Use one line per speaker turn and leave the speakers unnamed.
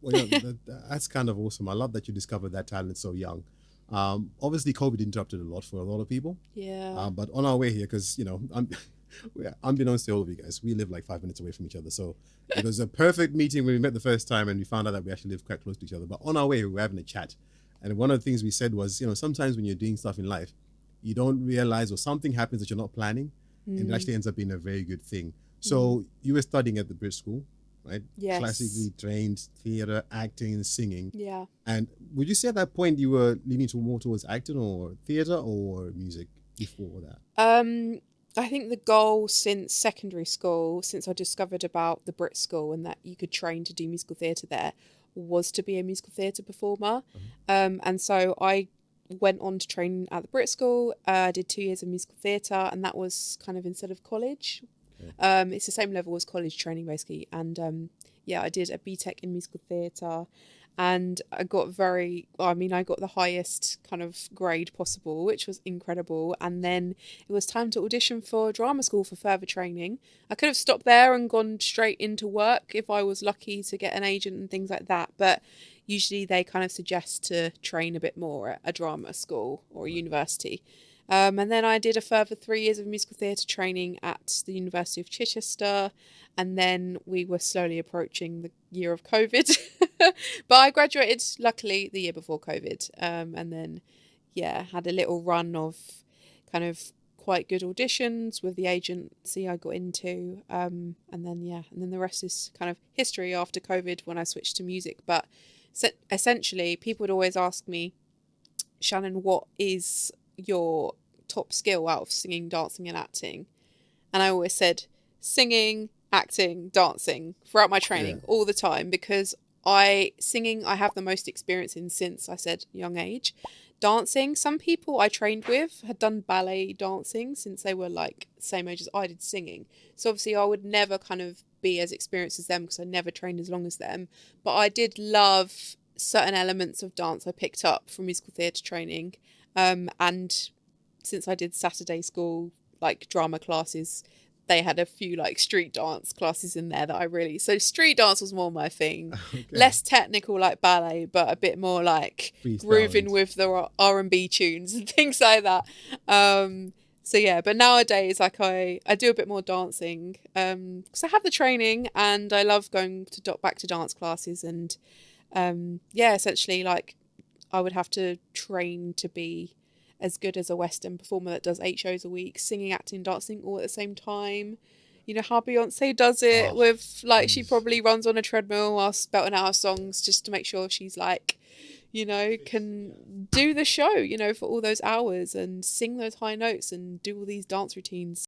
Well, yeah, that's kind of awesome. I love that you discovered that talent so young. Obviously, COVID interrupted a lot for a lot of people.
Yeah.
But on our way here, because unbeknownst to all of you guys, we live like 5 minutes away from each other. So it was a perfect meeting when we met the first time, and we found out that we actually live quite close to each other. But on our way, we were having a chat, and one of the things we said was, sometimes when you're doing stuff in life, you don't realize, or something happens that you're not planning, and it
Mm,
actually ends up being a very good thing.
mm.
So you were studying at the BRIT School, right?
Yes.
Classically trained theater, acting, singing.
Yeah.
And would you say at that point you were leaning more towards acting or theater or music before that?
Um, I think the goal since secondary school, since I discovered about the BRIT School and that you could train to do musical theatre there, was to be a musical theatre performer.
Uh-huh.
And so I went on to train at the BRIT School. I did 2 years of musical theatre, and that was kind of instead of college.
Okay.
It's the same level as college training basically, and yeah, I did a BTEC in musical theatre, and I got the highest kind of grade possible, which was incredible. And then it was time to audition for drama school for further training. I could have stopped there and gone straight into work if I was lucky to get an agent and things like that, but usually they kind of suggest to train a bit more at a drama school or a
Right.
university. And then I did a further 3 years of musical theatre training at the University of Chichester. And then we were slowly approaching the year of COVID. But I graduated, luckily, the year before COVID. And then, yeah, had a little run of kind of quite good auditions with the agency I got into. And then the rest is kind of history after COVID when I switched to music. But essentially, people would always ask me, Shannon, what is your top skill out of singing, dancing, and acting? And I always said singing, acting, dancing throughout my
Yeah.
training all the time because I have the most experience in since I said young age. Dancing, some people I trained with had done ballet dancing since they were like same age as I did singing. So obviously I would never kind of be as experienced as them because I never trained as long as them. But I did love certain elements of dance I picked up from musical theatre training. And since I did Saturday school, like drama classes, they had a few like street dance classes in there that I really. So street dance was more my thing,
Okay.
less technical like ballet, but a bit more like grooving
Freestyling.
with the R&B tunes and things like that. So yeah, but nowadays like I do a bit more dancing because I have the training and I love going to back to dance classes and yeah, essentially like I would have to train to be as good as a West End performer that does 8 shows a week, singing, acting, dancing all at the same time. You know how Beyonce does it
Oh,
with like she
jeez.
probably runs on a treadmill while spouting out her songs just to make sure she's like, can do the show, for all those hours and sing those high notes and do all these dance routines.